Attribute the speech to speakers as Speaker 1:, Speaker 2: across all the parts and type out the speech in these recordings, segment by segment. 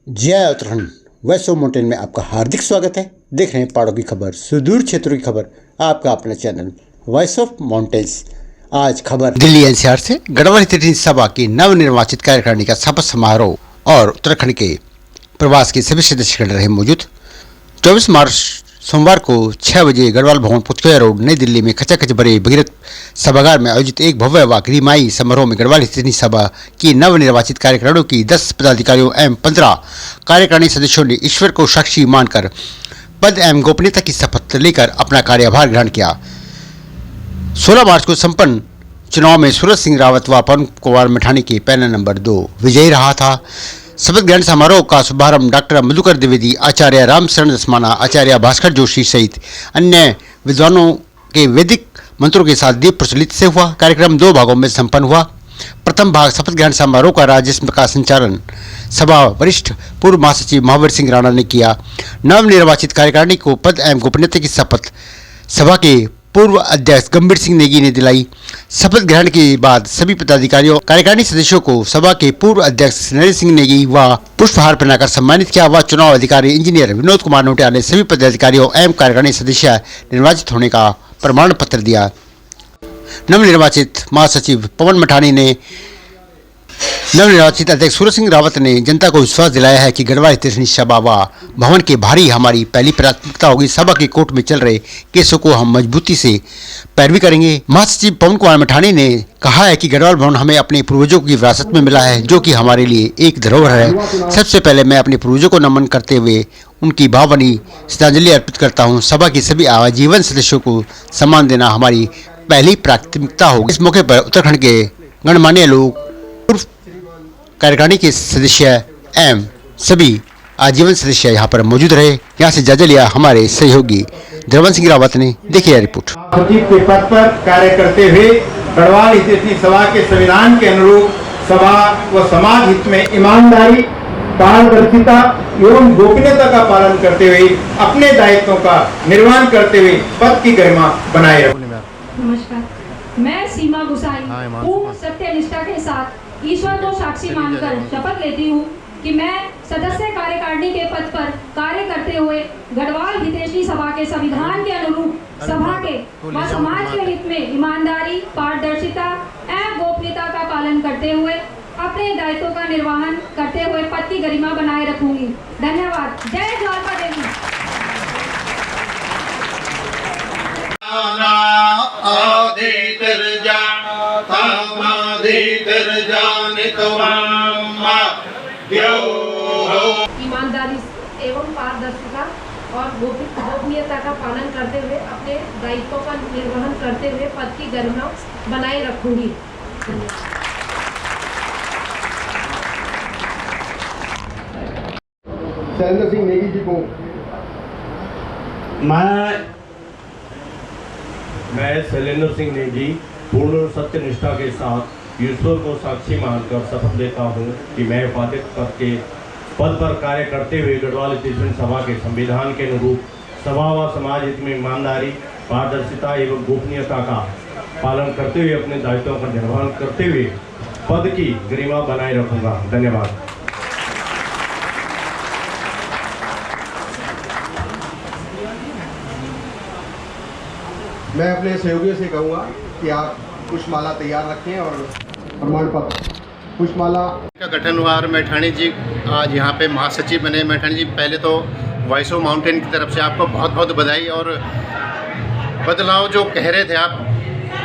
Speaker 1: जय उत्तराखंड वैष्णो माउंटेन में आपका हार्दिक स्वागत है। देख रहे हैं पहाड़ों की खबर, सुदूर क्षेत्रों की खबर, आपका अपना चैनल वॉइस ऑफ माउंटेन्स। आज खबर दिल्ली एनसीआर से गढ़वाल हितैषी सभा की नवनिर्वाचित कार्यकारिणी का शपथ समारोह और उत्तराखंड के प्रवास के सभी सदस्यगण रहे मौजूद। 24 मार्च सोमवार को 6 बजे गढ़वाल भवन पुतकया रोड नई दिल्ली में खचाखच भरे भगीरथ सभागार में आयोजित एक भव्य व गरिमाई समारोह में गढ़वाल हितैषी सभा की नवनिर्वाचित कार्यकारिणियों की 10 पदाधिकारियों एवं 15 कार्यकारिणी सदस्यों ने ईश्वर को साक्षी मानकर पद एवं गोपनीयता की शपथ लेकर अपना कार्यभार ग्रहण किया। 16 मार्च को संपन्न चुनाव में सूरज सिंह रावत व पवन कुमार मैठाणी के पैनल नंबर 2 विजयी रहा था। शपथ ग्रहण समारोह का शुभारंभ डॉक्टर मधुकर द्विवेदी, आचार्य रामशरण दसमाना, आचार्य भास्कर जोशी सहित अन्य विद्वानों के वैदिक मंत्रों के साथ दीप प्रज्वलित से हुआ। कार्यक्रम 2 भागों में संपन्न हुआ। प्रथम भाग शपथ ग्रहण समारोह का रहा, जिसका संचालन सभा वरिष्ठ पूर्व महासचिव महावीर सिंह राणा ने किया। नवनिर्वाचित कार्यकारिणी को पद एवं गोपनीयता की शपथ सभा के पूर्व अध्यक्ष गंभीर सिंह नेगी ने दिलाई। शपथ ग्रहण के बाद सभी पदाधिकारियों कार्यकारिणी सदस्यों को सभा के पूर्व अध्यक्ष नरेंद्र सिंह नेगी व पुष्पहार पहनाकर सम्मानित किया व चुनाव अधिकारी इंजीनियर विनोद कुमार नोटिया ने सभी पदाधिकारियों एवं कार्यकारिणी सदस्य निर्वाचित होने का प्रमाण पत्र दिया। नवनिर्वाचित महासचिव पवन मैठाणी ने नवनिर्वाचित अध्यक्ष सूरज सिंह रावत ने जनता को विश्वास दिलाया है कि गढ़वाल हितैषी सभा व भवन के भारी हमारी पहली प्राथमिकता होगी। सभा के कोर्ट में चल रहे केसों को हम मजबूती से पैरवी करेंगे। महासचिव पवन कुमार मैठाणी ने कहा है कि गढ़वाल भवन हमें अपने पूर्वजों की विरासत में मिला है, जो कि हमारे लिए एक धरोहर है। सबसे पहले मैं अपने पूर्वजों को नमन करते हुए उनकी भावभीनी श्रद्धांजलि अर्पित करता हूँ। सभा के सभी आजीवन सदस्यों को सम्मान देना हमारी पहली प्राथमिकता होगी। इस मौके पर उत्तराखंड के गणमान्य लोग, पूर्व कार्यकारिणी के सदस्य एवं सभी आजीवन सदस्य यहाँ पर मौजूद रहे। यहाँ से जायजा लिया हमारे सहयोगी द्रवन सिंह रावत ने। देखिए रिपोर्ट।
Speaker 2: सचिव के पद पर कार्य करते हुए गढ़वाल हितैषी सभा के संविधान के अनुरूप सभा व समाज हित में ईमानदारी, पारदर्शिता एवं गोपनीयता का पालन करते हुए अपने दायित्वों का निर्वहन करते हुए पद की गरिमा बनाए रखें।
Speaker 3: नमस्कार, मैं सीमा गुसाई पूर्ण सत्यनिष्ठा के साथ ईश्वर को साक्षी मानकर शपथ लेती हूँ कि मैं सदस्य कार्यकारिणी के पद पर कार्य करते हुए गढ़वाल हितैषी सभा के संविधान के अनुरूप सभा के व समाज के हित में ईमानदारी, पारदर्शिता एवं गोपनीयता का पालन करते हुए अपने दायित्वों का निर्वहन करते हुए पद की गरिमा बनाए रखूंगी। धन्यवाद। जय द्वारका देवी। ईमानदारी एवं पारदर्शिता और गोपनीयता का पालन करते हुए अपने दायित्वों का निर्वहन करते हुए पद की गरिमा बनाए रखूंगी।
Speaker 2: शैलेंद्र सिंह नेगी जी को
Speaker 4: मैं शैलेंद्र सिंह नेगी पूर्ण सत्यनिष्ठा के साथ ईश्वर को साक्षी मानकर शपथ लेता हूँ कि मैं उपाध्यक्ष पद पर कार्य करते हुए गढ़वाल हितैषी सभा के संविधान के अनुरूप सभा व समाज हित में ईमानदारी, पारदर्शिता एवं गोपनीयता का पालन करते हुए अपने दायित्वों का निर्वहन करते हुए पद की गरिमा बनाए रखूंगा। धन्यवाद।
Speaker 2: मैं अपने सहयोगियों से कहूँगा कि आप पुष्पमाला तैयार रखें और प्रमाण पत्र पुष्पमाला
Speaker 5: का गठन हुआ और मैठाणी जी आज यहाँ पे महासचिव बने। मैठाणी जी, पहले तो वॉइस ऑफ माउंटेन की तरफ से आपको बहुत बहुत बधाई। और बदलाव जो कह रहे थे आप,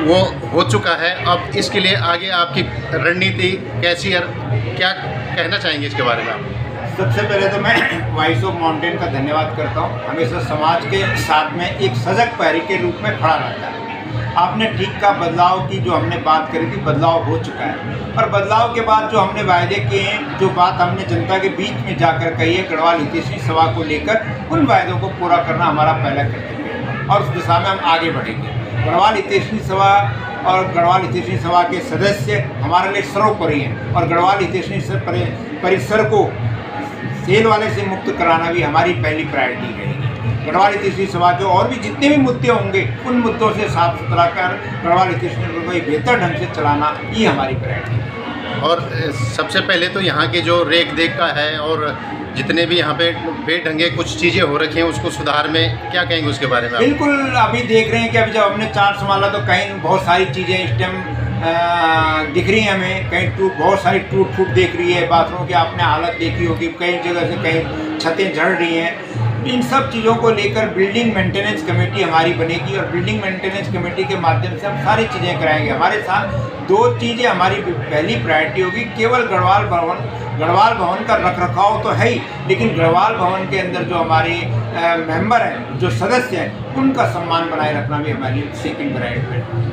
Speaker 5: वो हो चुका है। अब इसके लिए आगे आपकी रणनीति कैसी है, क्या कहना चाहेंगे इसके बारे में आप?
Speaker 6: सबसे पहले तो मैं वॉइस ऑफ माउंटेन का धन्यवाद करता हूँ। हमेशा समाज के साथ में एक सजग पैरी के रूप में खड़ा रहता है। आपने ठीक का बदलाव की जो हमने बात करी थी, बदलाव हो चुका है। और बदलाव के बाद जो हमने वायदे किए हैं, जो बात हमने जनता के बीच में जाकर कही है गढ़वाल हितैषी सभा को लेकर, उन वायदों को पूरा करना हमारा पहला कर्तव्य है और उस दिशा में हम आगे बढ़ेंगे। गढ़वाल हितैषी सभा और गढ़वाल हितैषी सभा के सदस्य हमारे लिए सर्वोपरि हैं और गढ़वाल हितैषी परिसर को सेल वाले से मुक्त कराना भी हमारी पहली प्रायोरिटी रहेगी। गढ़वाल हितैषी सभा जो और भी जितने भी मुद्दे होंगे, उन मुद्दों से साफ सुथरा कर गढ़वाल हितैषी सभा को बेहतर ढंग से चलाना, ये हमारी प्रायोरिटी है।
Speaker 5: और सबसे पहले तो यहाँ के जो रेख देख का है और जितने भी यहाँ पे बेढंगे कुछ चीज़ें हो रखी हैं उसको सुधार में क्या कहेंगे उसके बारे में आप?
Speaker 6: बिल्कुल अभी देख रहे हैं कि अभी जब हमने चार्ट संभाला तो कहीं बहुत सारी चीज़ें इस टाइम दिख रही हैं हमें, कहीं बहुत सारी टूट फूट दिख रही है, बाथरूम की आपने हालत देखी होगी, कई जगह से कहीं छतें झड़ रही हैं। इन सब चीज़ों को लेकर बिल्डिंग मेंटेनेंस कमेटी हमारी बनेगी और बिल्डिंग मेंटेनेंस कमेटी के माध्यम से हम सारी चीज़ें कराएंगे। हमारे साथ 2 चीज़ें हमारी पहली प्रायोरिटी होगी, केवल गढ़वाल भवन का रखरखाव तो है ही, लेकिन गढ़वाल भवन के अंदर जो हमारे मेंबर हैं, जो सदस्य हैं, उनका सम्मान बनाए रखना भी हमारी सेकंड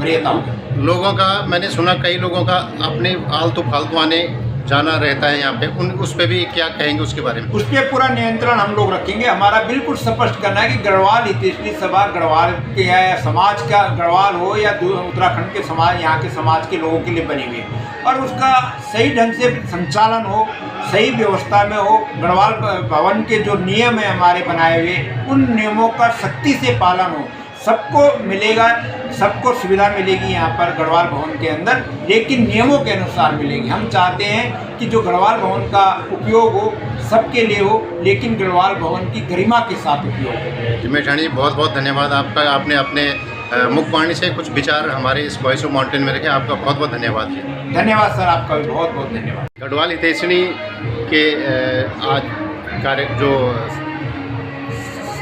Speaker 6: वरीयता होगी।
Speaker 5: लोगों का मैंने सुना कई लोगों का अपने आलतू फालतू आने जाना रहता है यहाँ पे, उस पर भी क्या कहेंगे उसके बारे में?
Speaker 6: उस पर पूरा नियंत्रण हम लोग रखेंगे। हमारा बिल्कुल स्पष्ट करना है कि गढ़वाल हितैषी सभा गढ़वाल के या समाज का, गढ़वाल हो या उत्तराखंड के समाज, यहाँ के समाज के लोगों के लिए बनी हुई है और उसका सही ढंग से संचालन हो, सही व्यवस्था में हो। गढ़वाल भवन के जो नियम है हमारे बनाए हुए, उन नियमों का सख्ती से पालन हो, सबको मिलेगा, सबको सुविधा मिलेगी यहाँ पर गढ़वाल भवन के अंदर, लेकिन नियमों के अनुसार मिलेगी। हम चाहते हैं कि जो गढ़वाल भवन का उपयोग हो सबके लिए हो, लेकिन गढ़वाल भवन की गरिमा के साथ उपयोग हो।
Speaker 5: जी मेठाणी जी, बहुत बहुत धन्यवाद आपका। आपने अपने मुखवाणी से कुछ विचार हमारे इस वॉइस ऑफ माउंटेन में रखे, आपका बहुत बहुत धन्यवाद जी।
Speaker 6: धन्यवाद सर, आपका भी बहुत बहुत धन्यवाद।
Speaker 5: गढ़वाल हितैषणी के आज कार्य जो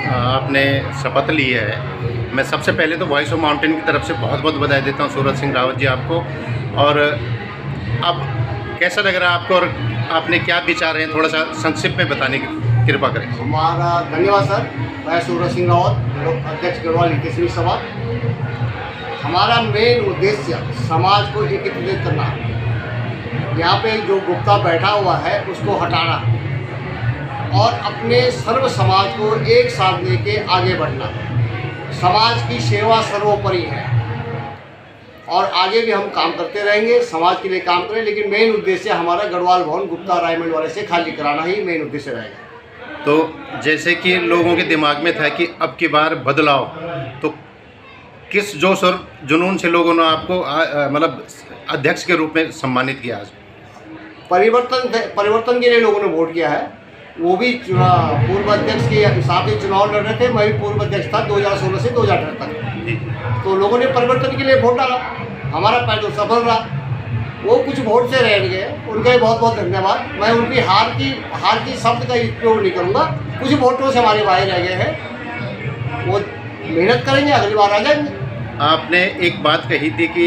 Speaker 5: आपने शपथ ली है, मैं सबसे पहले तो वॉइस ऑफ माउंटेन की तरफ से बहुत बहुत बधाई देता हूँ सूरज सिंह रावत जी आपको। और अब कैसा लग रहा है आपको और आपने क्या विचार हैं, थोड़ा सा संक्षिप्त में बताने की कृपा करें।
Speaker 7: हमारा धन्यवाद सर। मैं सूरज सिंह रावत, अध्यक्ष गढ़वाल हितैषणी सभा। हमारा मेन उद्देश्य समाज को एकीकृत करना, यहाँ पे जो गुप्ता बैठा हुआ है उसको हटाना और अपने सर्व समाज को एक साथ लेके आगे बढ़ना। समाज की सेवा सर्वोपरि है और आगे भी हम काम करते रहेंगे, समाज के लिए काम करें, लेकिन मेन उद्देश्य हमारा गढ़वाल भवन गुप्ता रायमंड वाले से खाली कराना ही मेन उद्देश्य रहेगा।
Speaker 5: तो जैसे कि लोगों के दिमाग में था कि अब की बार बदलाव, तो किस जोश और जुनून से लोगों ने आपको मतलब अध्यक्ष के रूप में सम्मानित किया? आज
Speaker 7: परिवर्तन के लिए लोगों ने वोट किया है। वो भी पूर्व अध्यक्ष के हिसाब से चुनाव लड़ रहे थे, मैं भी पूर्व अध्यक्ष था 2016 से 2018 तक। तो लोगों ने परिवर्तन के लिए वोट डाला, हमारा पैदल सफल रहा। वो कुछ वोट से रह गए, उनका भी बहुत बहुत धन्यवाद। मैं उनकी हार की शब्द का उपयोग नहीं करूँगा, कुछ वोटों से हमारे भाई रह गए हैं, वो मेहनत करेंगे, अगली बार आ जाएंगे।
Speaker 5: आपने एक बात कही थी कि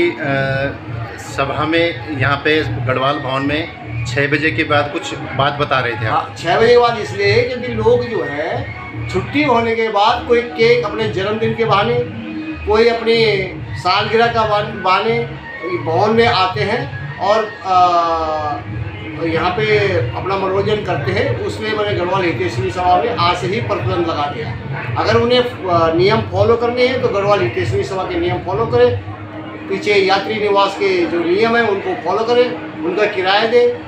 Speaker 5: सभा में यहाँ पे गढ़वाल भवन में 6 बजे के बाद कुछ बात बता रहे थे आप।
Speaker 7: हाँ, 6 बजे के बाद इसलिए क्योंकि लोग जो है छुट्टी होने के बाद कोई केक अपने जन्मदिन के बहाने, कोई अपनी सालगिरह का बहाने भवन में आते हैं और यहाँ पे अपना मनोरंजन करते हैं। उसमें मैंने गढ़वाल हितैषणी सभा में आज से ही प्रतिबंध लगा दिया। अगर उन्हें नियम फॉलो करने हैं तो गढ़वाल हितैषणी सभा के नियम फॉलो करें, पीछे यात्री निवास के जो नियम है उनको फॉलो करें, उनका किराया दें।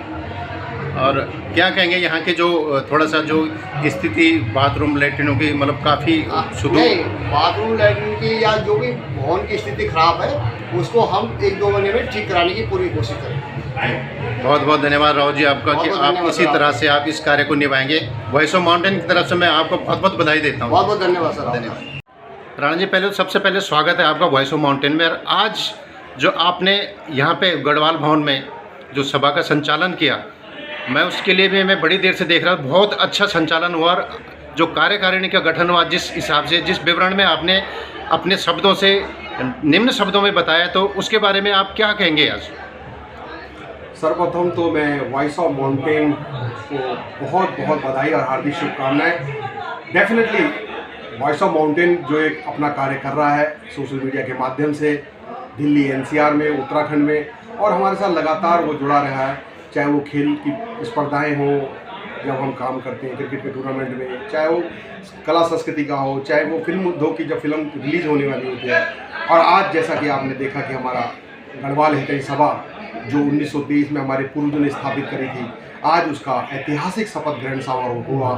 Speaker 5: और क्या कहेंगे यहाँ के जो थोड़ा सा जो स्थिति बाथरूम लैट्रिनों की मतलब काफ़ी
Speaker 7: नहीं, बाथरूम लैट्रिन की या जो भी भवन की स्थिति खराब है उसको हम 1-2 महीने में ठीक कराने की पूरी कोशिश करें।
Speaker 5: बहुत बहुत धन्यवाद राव जी आपका कि आप इसी तरह से आप इस कार्य को निभाएंगे। वॉइस ऑफ माउंटेन की तरफ से मैं आपको बहुत बहुत बधाई देता हूँ।
Speaker 7: बहुत बहुत धन्यवाद सर।
Speaker 5: धन्यवाद राणा जी। पहले सबसे पहले स्वागत है आपका वॉइस ऑफ माउंटेन में। आज जो आपने यहाँ पे गढ़वाल भवन में जो सभा का संचालन किया, मैं उसके लिए भी मैं बड़ी देर से देख रहा हूँ। बहुत अच्छा संचालन हुआ और जो कार्यकारिणी का गठन हुआ, जिस हिसाब से जिस विवरण में आपने अपने शब्दों से निम्न शब्दों में बताया, तो उसके बारे में आप क्या कहेंगे? आज
Speaker 8: सर्वप्रथम तो मैं वॉइस ऑफ माउंटेन को बहुत बहुत बधाई और हार्दिक शुभकामनाएं। डेफिनेटली वॉइस ऑफ माउंटेन जो एक अपना कार्य कर रहा है सोशल मीडिया के माध्यम से दिल्ली एनसीआर में, उत्तराखंड में, और हमारे साथ लगातार वो जुड़ा रहा है। चाहे वो खेल की स्पर्धाएं हों, जब हम काम करते हैं क्रिकेट के टूर्नामेंट में, चाहे वो कला संस्कृति का हो, चाहे वो फिल्म उद्योग की जब फिल्म रिलीज होने वाली होती है। और आज जैसा कि आपने देखा कि हमारा गढ़वाल हितैषणी सभा जो 1923 में हमारे पूर्वजों ने स्थापित करी थी, आज उसका ऐतिहासिक शपथ ग्रहण समारोह हुआ।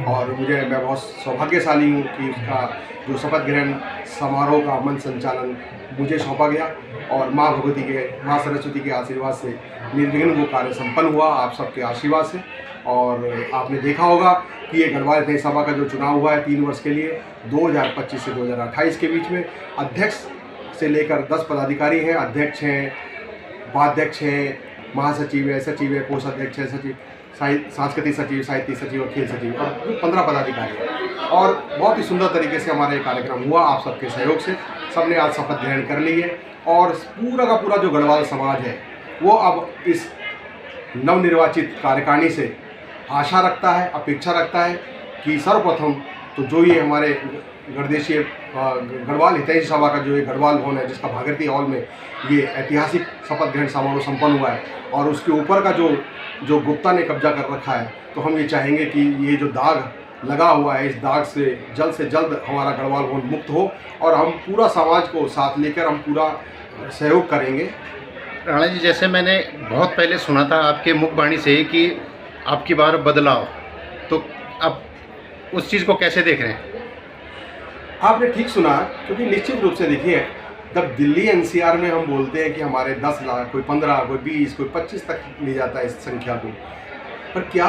Speaker 8: और मैं बहुत सौभाग्यशाली हूँ कि उसका जो शपथ ग्रहण समारोह का मंच संचालन मुझे सौंपा गया और माँ भगवती के, माँ सरस्वती के आशीर्वाद से निर्विघ्न वो कार्य संपन्न हुआ, आप सबके आशीर्वाद से। और आपने देखा होगा कि ये गढ़वाल इतनी सभा का जो चुनाव हुआ है 3 वर्ष के लिए 2025 से 2028 के बीच में, अध्यक्ष से लेकर 10 पदाधिकारी हैं, अध्यक्ष हैं, उपाध्यक्ष हैं, महासचिव है, सचिव है, कोषाध्यक्ष है, सचिव, सांस्कृतिक सचिव, साहित्य सचिव और खेल सचिव और 15 पदाधिकारी हैं। और बहुत ही सुंदर तरीके से हमारा ये कार्यक्रम हुआ आप सबके सहयोग से। सबने आज शपथ ग्रहण कर ली है और पूरा का पूरा जो गढ़वाल समाज है वो अब इस नवनिर्वाचित कार्यकारिणी से आशा रखता है, अपेक्षा रखता है कि सर्वप्रथम तो जो ये हमारे गणदेशीय गढ़वाल हितैषी सभा का जो ये गढ़वाल भवन है जिसका भागीरथी हॉल में ये ऐतिहासिक शपथ ग्रहण समारोह संपन्न हुआ है और उसके ऊपर का जो गुप्ता ने कब्जा कर रखा है, तो हम ये चाहेंगे कि ये जो दाग लगा हुआ है इस दाग से जल्द हमारा गढ़वाल भवन मुक्त हो और हम पूरा समाज को साथ लेकर हम पूरा सहयोग करेंगे।
Speaker 5: राणा जी, जैसे मैंने बहुत पहले सुना था आपके मुखबाणी से कि आपकी बार बदलाव, तो अब उस चीज़ को कैसे देख रहे हैं?
Speaker 8: आपने ठीक सुना, क्योंकि निश्चित रूप से देखिए जब दिल्ली एनसीआर में हम बोलते हैं कि हमारे 10 लाख, कोई 15, कोई 20, कोई 25 तक ले जाता है इस संख्या को, पर क्या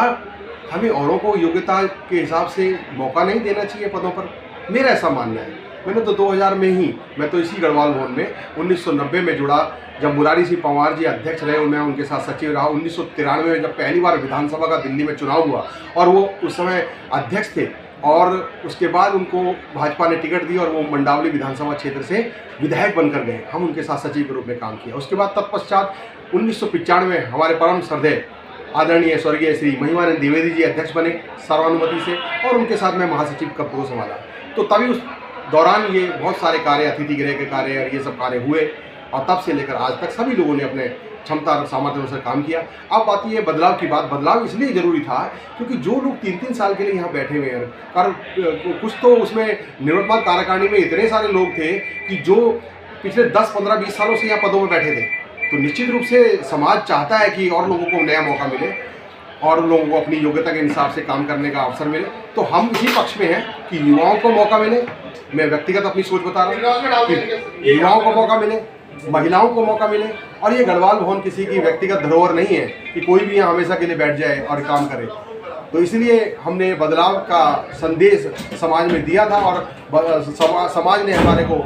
Speaker 8: हमें औरों को योग्यता के हिसाब से मौका नहीं देना चाहिए पदों पर? मेरा ऐसा मानना है। मैंने तो 2000 में ही, मैं तो इसी गढ़वाल भवन में 1990 में जुड़ा, जब मुरारी सिंह पंवार जी अध्यक्ष रहे, मैं उनके साथ सचिव रहा। 1993 में जब पहली बार विधानसभा का दिल्ली में चुनाव हुआ और वो उस समय अध्यक्ष थे और उसके बाद उनको भाजपा ने टिकट दी और वो मंडावली विधानसभा क्षेत्र से विधायक बनकर गए। हम उनके साथ सचिव के रूप में काम किया। उसके बाद तत्पश्चात 1995 में हमारे परम श्रद्धेय आदरणीय स्वर्गीय श्री महिमानंद द्विवेदी जी अध्यक्ष बने सर्वानुमति से और उनके साथ मैं महासचिव पद को संभाला। तो तभी उस दौरान ये बहुत सारे कार्य, अतिथि गृह के कार्य और ये सब कार्य हुए और तब से लेकर आज तक सभी लोगों ने अपने क्षमता और सामर्थ्य अनुसार काम किया। अब आती है बदलाव की बात। बदलाव इसलिए ज़रूरी था क्योंकि जो लोग 3-3 साल के लिए यहाँ बैठे हुए हैं, कारण कुछ तो उसमें निवर्तमान कार्यकारिणी में इतने सारे लोग थे कि जो पिछले 10, 15, 20 सालों से यहाँ पदों में बैठे थे। तो निश्चित रूप से समाज चाहता है कि और लोगों को नया मौका मिले और लोगों को अपनी योग्यता के हिसाब से काम करने का अवसर मिले। तो हम इसी पक्ष में हैं कि युवाओं को मौका मिले। मैं व्यक्तिगत अपनी सोच बता रहा हूँ कि युवाओं को मौका मिले, महिलाओं को मौका मिले और ये गढ़वाल भवन किसी की व्यक्तिगत धरोहर नहीं है कि कोई भी यहाँ हमेशा के लिए बैठ जाए और काम करे। तो इसलिए हमने बदलाव का संदेश समाज में दिया था और समाज ने हमारे को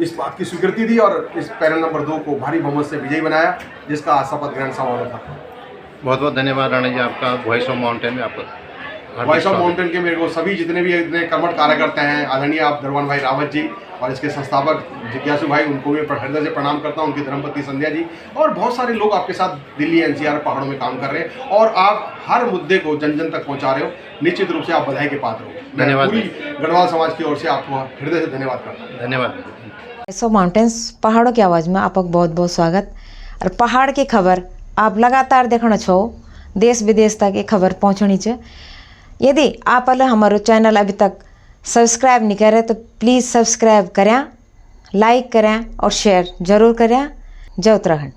Speaker 8: इस बात की स्वीकृति दी और इस पैनल नंबर 2 को भारी बहुमत से विजयी बनाया, जिसका शपथ ग्रहण समारोह था।
Speaker 5: बहुत बहुत धन्यवाद राणा जी आपका। वॉइस ऑफ माउंटेन में आपका
Speaker 8: वॉइस ऑफ माउंटेन के मेरे को सभी जितने भी इतने कर्मठ कार्यकर्ता हैं, आदरणीय आप दरवान भाई रावत जी और इसके संस्थापक जिज्ञासु भाई, उनको भी हृदय से प्रणाम करता हूं, उनकी धर्मपत्नी संध्या जी और बहुत सारे लोग आपके साथ दिल्ली एनसीआर पहाड़ों में काम कर रहे हैं और आप हर मुद्दे को जन जन तक पहुंचा रहे हो। निश्चित रूप से आप बधाई के पात्र हो।
Speaker 5: धन्यवाद।
Speaker 8: पूरी गढ़वाल समाज की ओर से आपको हृदय से धन्यवाद करता हूँ।
Speaker 5: धन्यवाद।
Speaker 9: वॉइस ऑफ माउंटेन्स पहाड़ों की आवाज़ में आपका बहुत बहुत स्वागत। और पहाड़ की खबर आप लगातार देखना छो, देश विदेश तक ये खबर पहुँचनी चाहिए। यदि आप हमारे चैनल अभी तक सब्सक्राइब नहीं करें तो प्लीज़ सब्सक्राइब करें, लाइक करें और शेयर ज़रूर करें। जय उत्तराखंड।